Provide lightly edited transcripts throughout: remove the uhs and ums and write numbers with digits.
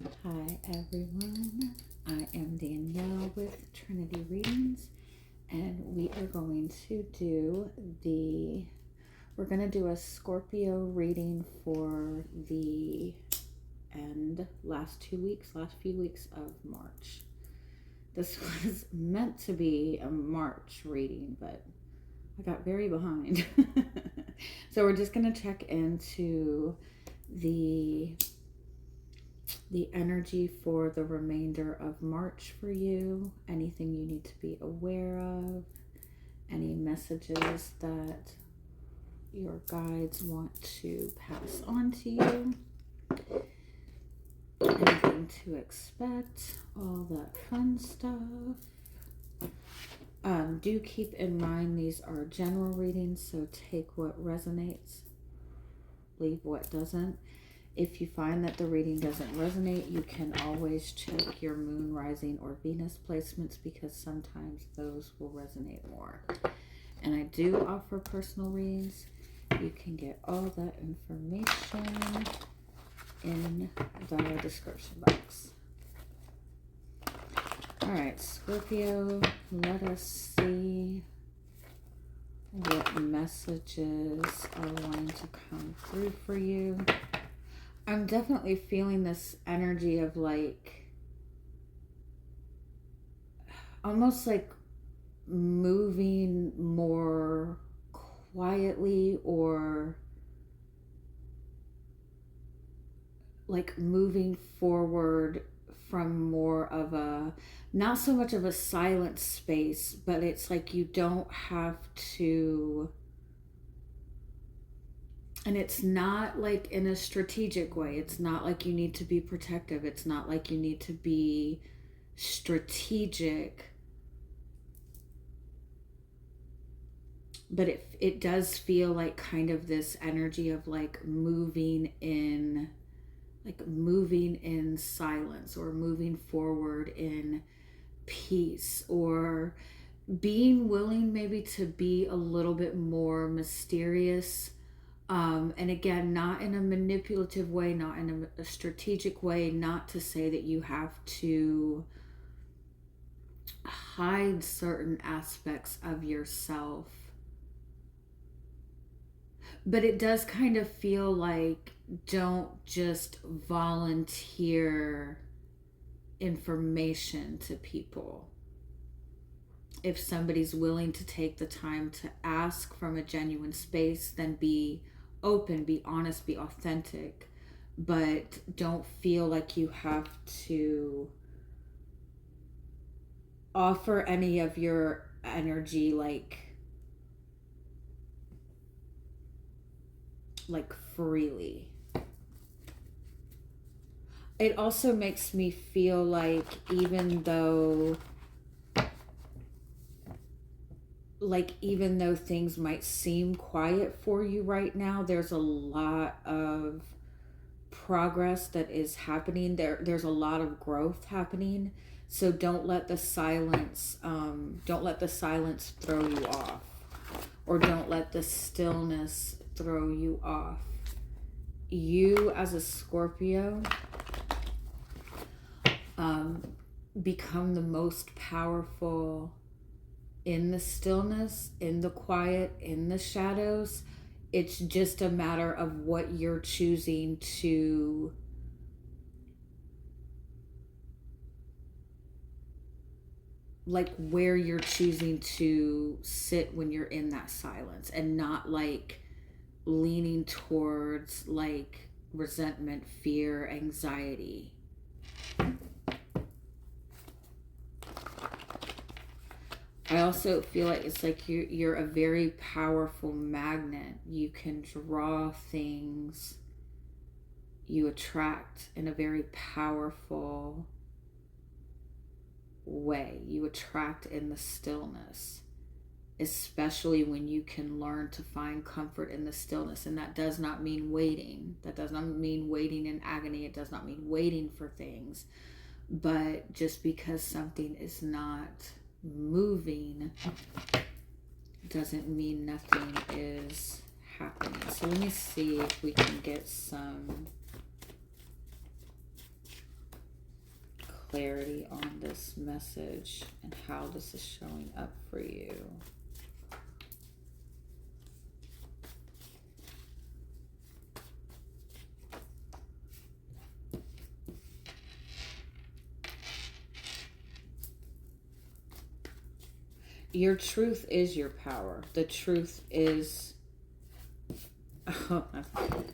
Hi everyone, I am Danielle with Trinity Readings, and we're going to do a Scorpio reading for the last few weeks of March. This was meant to be a March reading, but I got very behind. So we're just going to check into the energy for the remainder of March for you, anything you need to be aware of, any messages that your guides want to pass on to you, anything to expect, all that fun stuff. Do keep in mind these are general readings, so take what resonates, leave what doesn't. If you find that the reading doesn't resonate, you can always check your moon, rising, or Venus placements, because sometimes those will resonate more. And I do offer personal readings. You can get all that information in the description box. Alright, Scorpio, let us see what messages are wanting to come through for you. I'm definitely feeling this energy of like, almost like moving more quietly, or like moving forward from more of a, not so much of a silent space, but it's like you don't have to. And it's not like in a strategic way. It's not like you need to be protective. It's not like you need to be strategic. But it does feel like kind of this energy of like moving in silence, or moving forward in peace, or being willing maybe to be a little bit more mysterious. And again, not in a manipulative way, not in a strategic way, not to say that you have to hide certain aspects of yourself. But it does kind of feel like, don't just volunteer information to people. If somebody's willing to take the time to ask from a genuine space, then be open, be honest, be authentic, but don't feel like you have to offer any of your energy like freely. It also makes me feel like even though things might seem quiet for you right now, there's a lot of progress that is happening. There's a lot of growth happening. So don't let the silence throw you off, or don't let the stillness throw you off. You as a Scorpio become the most powerful in the stillness, in the quiet, in the shadows. It's just a matter of what you're choosing to where you're choosing to sit when you're in that silence, and not like leaning towards like resentment, fear, anxiety. I also feel like it's like you're a very powerful magnet. You can draw things, you attract in a very powerful way. You attract in the stillness, especially when you can learn to find comfort in the stillness. And that does not mean waiting. That does not mean waiting in agony. It does not mean waiting for things. But just because something is not moving doesn't mean nothing is happening. So let me see if we can get some clarity on this message and how this is showing up for you. Your truth is your power. The truth is...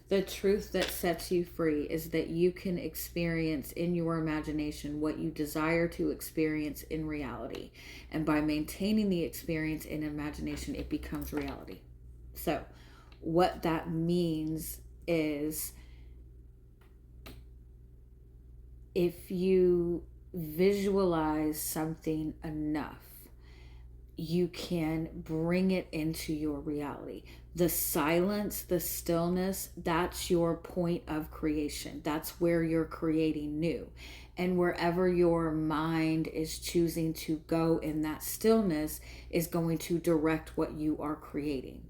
the truth that sets you free is that you can experience in your imagination what you desire to experience in reality. And by maintaining the experience in imagination, it becomes reality. So what that means is, if you visualize something enough, you can bring it into your reality. The silence, the stillness, that's your point of creation. That's where you're creating new. And wherever your mind is choosing to go in that stillness is going to direct what you are creating.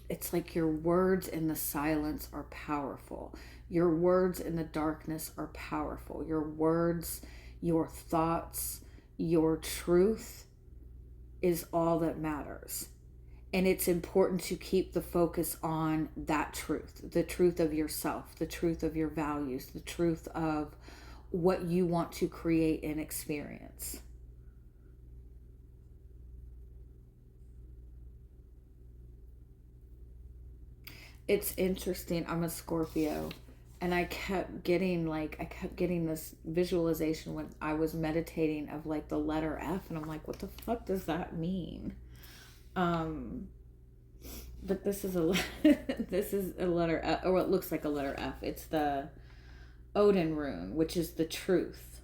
It's like your words in the silence are powerful. Your words in the darkness are powerful. Your words, your thoughts, your truth is all that matters. And it's important to keep the focus on that truth, the truth of yourself, the truth of your values, the truth of what you want to create and experience. It's interesting. I'm a Scorpio, and I kept getting this visualization when I was meditating of like the letter F, and I'm like, what the fuck does that mean? But this is a this is a letter F, or what looks like a letter F. It's the Odin rune, which is the truth,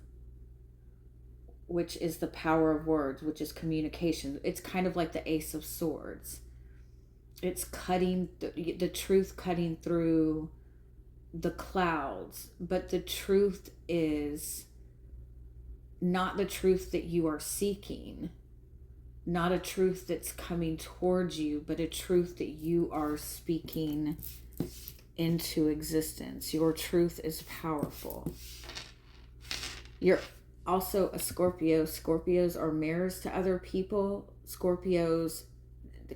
which is the power of words, which is communication. It's kind of like the Ace of Swords. It's cutting the truth, cutting through the clouds, but the truth is not the truth that you are seeking, not a truth that's coming towards you, but a truth that you are speaking into existence. Your truth is powerful. You're also a Scorpio. Scorpios are mirrors to other people. Scorpios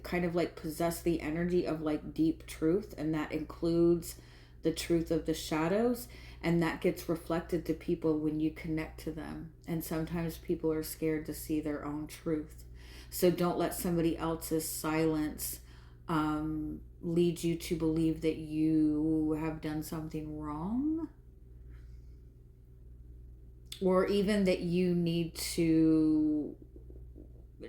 kind of like possess the energy of like deep truth, and that includes the truth of the shadows, and that gets reflected to people when you connect to them. And sometimes people are scared to see their own truth, so don't let somebody else's silence lead you to believe that you have done something wrong, or even that you need to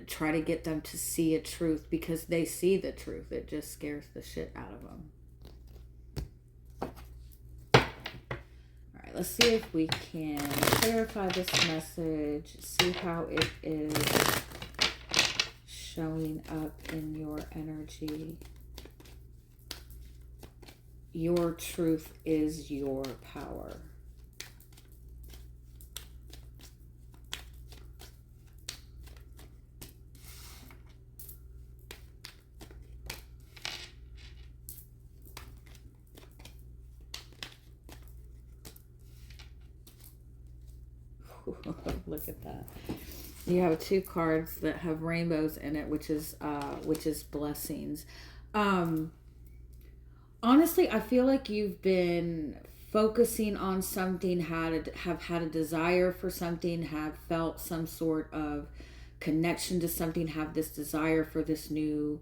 try to get them to see a truth because they see the truth. It just scares the shit out of them. All right, let's see if we can clarify this message, see how it is showing up in your energy. Your truth is your power. Look at that. You have two cards that have rainbows in it, which is blessings. Honestly, I feel like you've been focusing on something, have had a desire for something, have felt some sort of connection to something, have this desire for this new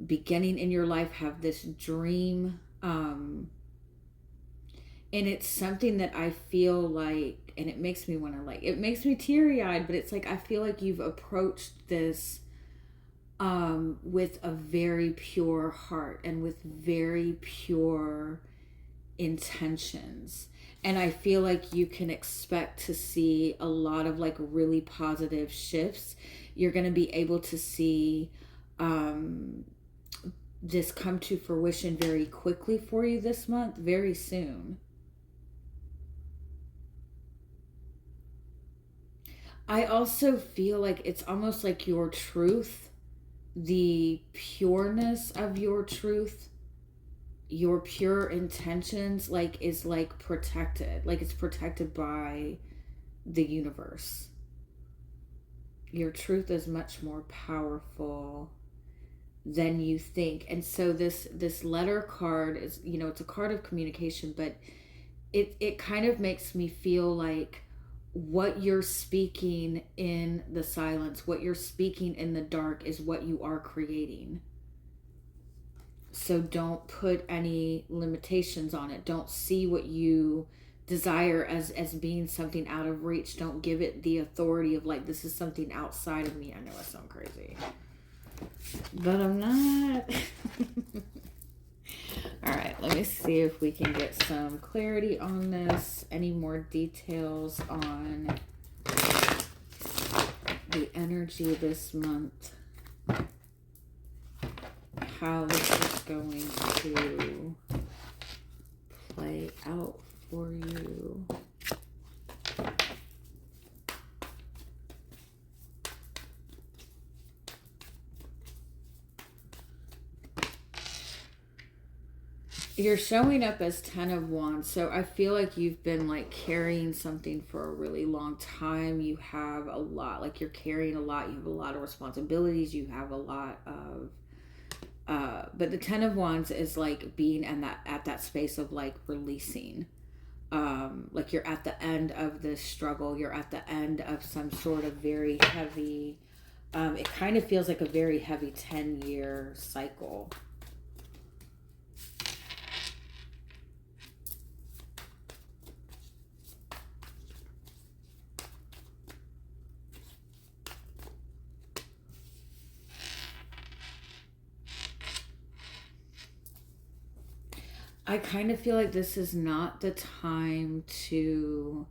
beginning in your life, have this dream. And it's something that I feel like, and it makes me want to it makes me teary-eyed, but it's like, I feel like you've approached this with a very pure heart and with very pure intentions. And I feel like you can expect to see a lot of like really positive shifts. You're going to be able to see this come to fruition very quickly for you this month, very soon. I also feel like it's almost like your truth, the pureness of your truth your pure intentions like is like protected, like it's protected by the universe. Your truth is much more powerful than you think. And so this letter card is, you know, it's a card of communication, but it kind of makes me feel like what you're speaking in the silence, what you're speaking in the dark is what you are creating. So don't put any limitations on it. Don't see what you desire as being something out of reach. Don't give it the authority of like, this is something outside of me. I know I sound crazy, but I'm not. All right, let me see if we can get some clarity on this. Any more details on the energy this month? How this is going to play out for you. You're showing up as 10 of Wands, so I feel like you've been like carrying something for a really long time. You have a lot, like you're carrying a lot. You have a lot of responsibilities. You have a lot of, but the 10 of Wands is like being at that space of like releasing. Like you're at the end of this struggle. You're at the end of some sort of very heavy, it kind of feels like a very heavy 10-year cycle. I kind of feel like this is not the time to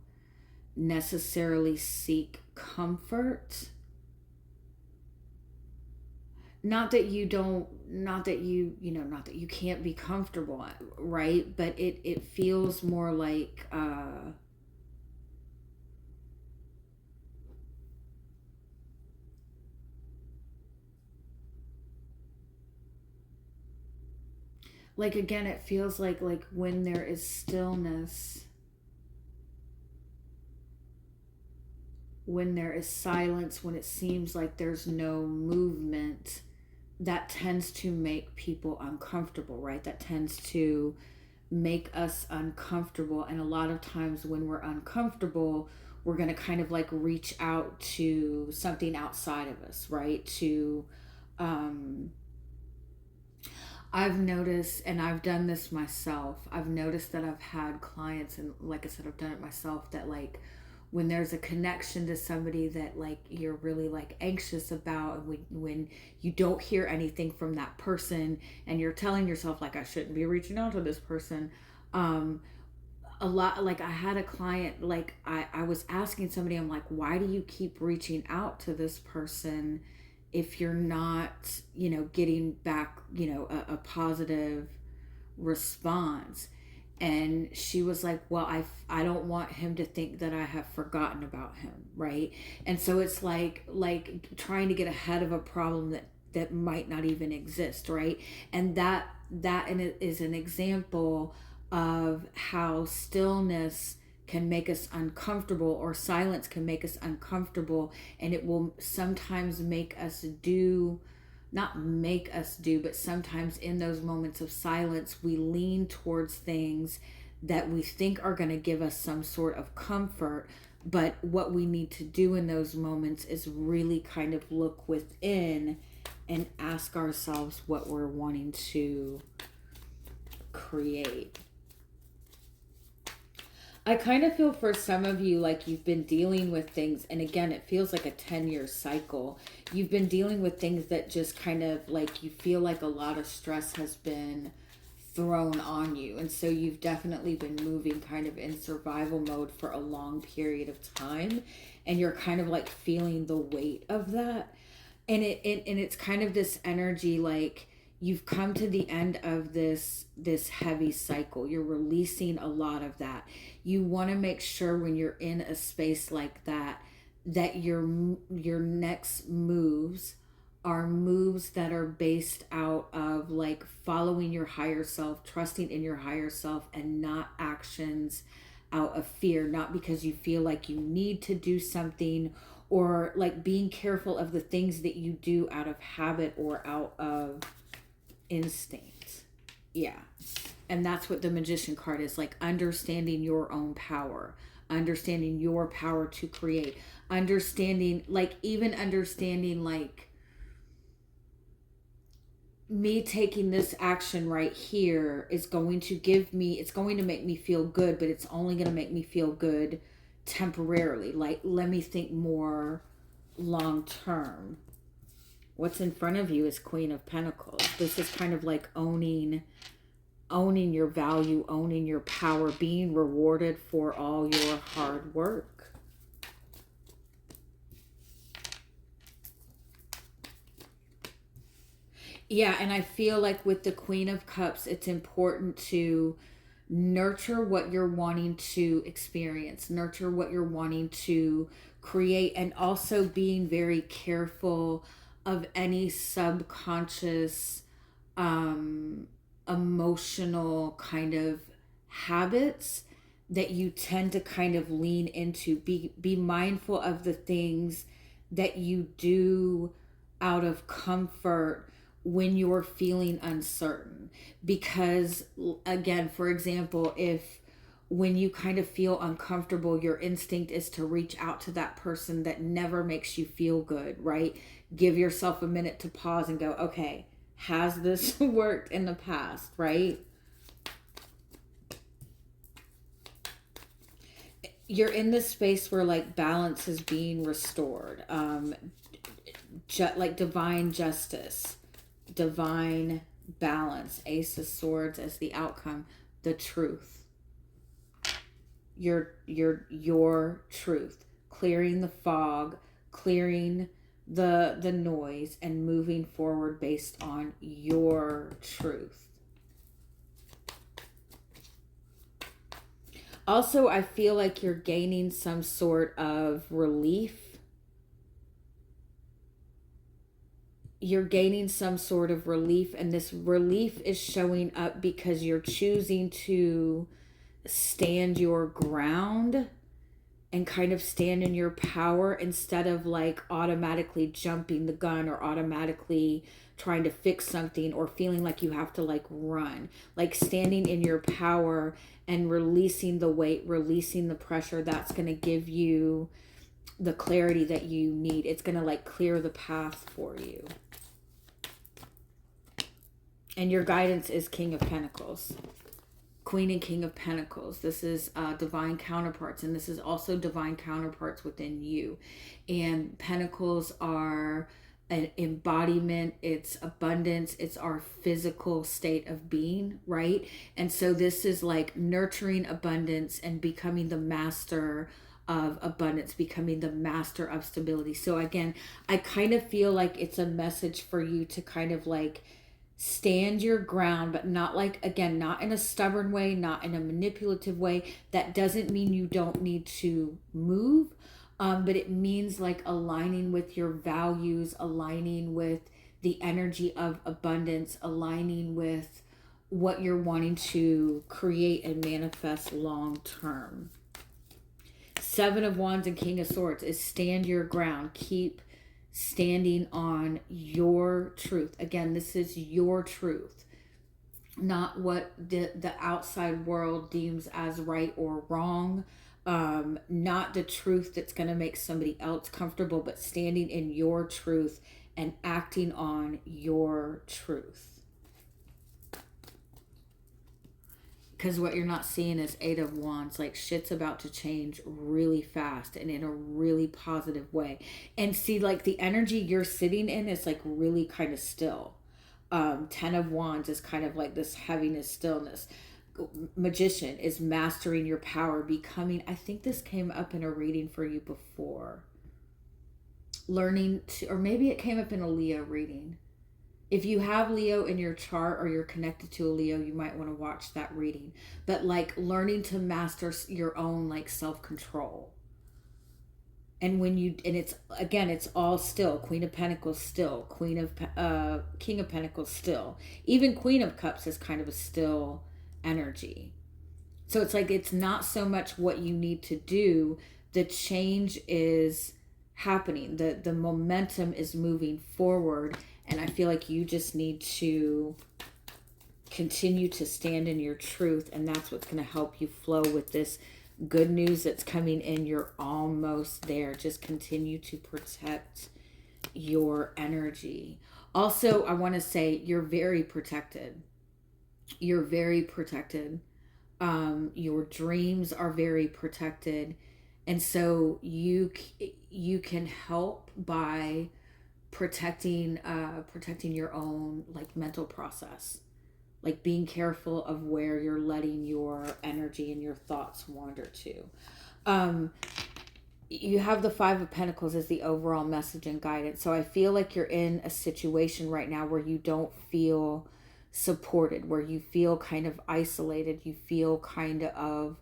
necessarily seek comfort. Not that you don't, not that you, you know, not that you can't be comfortable, right? But it feels more like, like again, it feels like when there is stillness, when there is silence, when it seems like there's no movement, that tends to make people uncomfortable, right? That tends to make us uncomfortable. And a lot of times when we're uncomfortable, we're going to kind of like reach out to something outside of us, right? To, I've noticed, and I've done this myself, I've noticed that I've had clients, and like I said, I've done it myself, that like when there's a connection to somebody that like you're really like anxious about, and when you don't hear anything from that person and you're telling yourself like, I shouldn't be reaching out to this person, a lot, like I had a client, like I was asking somebody, I'm like, why do you keep reaching out to this person if you're not, you know, getting back, you know, a positive response? And she was like, well, I don't want him to think that I have forgotten about him, right? And so it's like trying to get ahead of a problem that might not even exist, right? And that is an example of how stillness can make us uncomfortable, or silence can make us uncomfortable, and it will sometimes make us do, not make us do, but sometimes in those moments of silence, we lean towards things that we think are going to give us some sort of comfort. But what we need to do in those moments is really kind of look within and ask ourselves what we're wanting to create. I kind of feel for some of you like you've been dealing with things, and again, it feels like a 10-year cycle. You've been dealing with things that just kind of like, you feel like a lot of stress has been thrown on you. And so you've definitely been moving kind of in survival mode for a long period of time. And you're kind of like feeling the weight of that. And it's kind of this energy like, you've come to the end of this heavy cycle. You're releasing a lot of that. You want to make sure when you're in a space like that, that your next moves are moves that are based out of like following your higher self, trusting in your higher self, and not actions out of fear, not because you feel like you need to do something, or like being careful of the things that you do out of habit or out of instinct. Yeah. And that's what the Magician card is, like understanding your own power, understanding your power to create, understanding, like even understanding like me taking this action right here is going to give me, it's going to make me feel good, but it's only going to make me feel good temporarily. Like, let me think more long term. What's in front of you is Queen of Pentacles. This is kind of like owning your value, owning your power, being rewarded for all your hard work. Yeah, and I feel like with the Queen of Cups, it's important to nurture what you're wanting to experience, nurture what you're wanting to create, and also being very careful of any subconscious emotional kind of habits that you tend to kind of lean into. Be mindful of the things that you do out of comfort when you're feeling uncertain, because again, for example, if when you kind of feel uncomfortable, your instinct is to reach out to that person that never makes you feel good, right? Give yourself a minute to pause and go, okay, has this worked in the past, right? You're in this space where like balance is being restored, like divine justice, divine balance, Ace of Swords as the outcome, the truth, your truth, clearing the fog, clearing the noise, and moving forward based on your truth. Also, I feel like you're gaining some sort of relief. You're gaining some sort of relief, and this relief is showing up because you're choosing to stand your ground and kind of stand in your power instead of like automatically jumping the gun or automatically trying to fix something or feeling like you have to like run. Like standing in your power and releasing the weight, releasing the pressure, that's going to give you the clarity that you need. It's going to like clear the path for you. And your guidance is King of Pentacles. Queen and King of Pentacles. This is divine counterparts, and this is also divine counterparts within you. And Pentacles are an embodiment, it's abundance, it's our physical state of being, right? And so this is like nurturing abundance and becoming the master of abundance, becoming the master of stability. So again, I kind of feel like it's a message for you to kind of like stand your ground, but not like, again, not in a stubborn way, not in a manipulative way. That doesn't mean you don't need to move, but it means like aligning with your values, aligning with the energy of abundance, aligning with what you're wanting to create and manifest long term. Seven of Wands and King of Swords is stand your ground. Keep standing on your truth. Again, this is your truth, not what the outside world deems as right or wrong, not the truth that's going to make somebody else comfortable, but standing in your truth and acting on your truth. Because what you're not seeing is Eight of Wands. Like shit's about to change really fast and in a really positive way. And see, like the energy you're sitting in is like really kind of still. 10 of Wands is kind of like this heaviness, stillness. Magician is mastering your power, becoming, I think this came up in a reading for you before. Learning to, or maybe it came up in a Leo reading. If you have Leo in your chart or you're connected to a Leo, you might want to watch that reading. But like learning to master your own like self-control. And it's, again, it's all still. Queen of Pentacles still. King of Pentacles still. Even Queen of Cups is kind of a still energy. So it's like, it's not so much what you need to do. The change is happening. The momentum is moving forward. And I feel like you just need to continue to stand in your truth. And that's what's going to help you flow with this good news that's coming in. You're almost there. Just continue to protect your energy. Also, I want to say you're very protected. You're very protected. Your dreams are very protected. And so you can help by protecting your own like mental process, like being careful of where you're letting your energy and your thoughts wander to. You have the Five of Pentacles as the overall message and guidance. So I feel like you're in a situation right now where you don't feel supported, where you feel kind of isolated, you feel kind of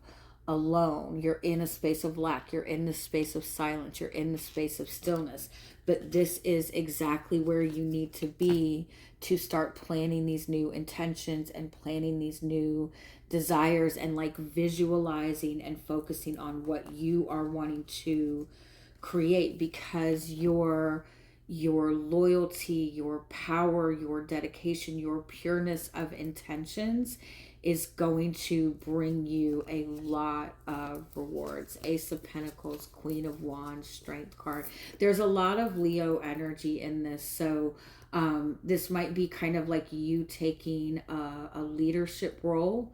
alone. You're in a space of lack, you're in the space of silence, you're in the space of stillness. But this is exactly where you need to be to start planning these new intentions and planning these new desires, and like visualizing and focusing on what you are wanting to create, because your loyalty, your power, your dedication, your pureness of intentions is going to bring you a lot of rewards. Ace of Pentacles, Queen of Wands, Strength card. There's a lot of Leo energy in this. So this might be kind of like you taking a leadership role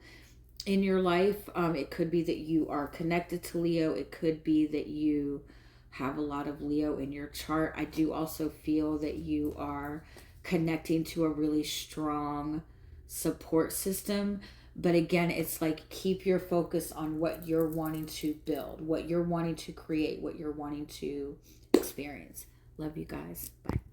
in your life. It could be that you are connected to Leo. It could be that you have a lot of Leo in your chart. I do also feel that you are connecting to a really strong support system. But again, it's like, keep your focus on what you're wanting to build, what you're wanting to create, what you're wanting to experience. Love you guys. Bye.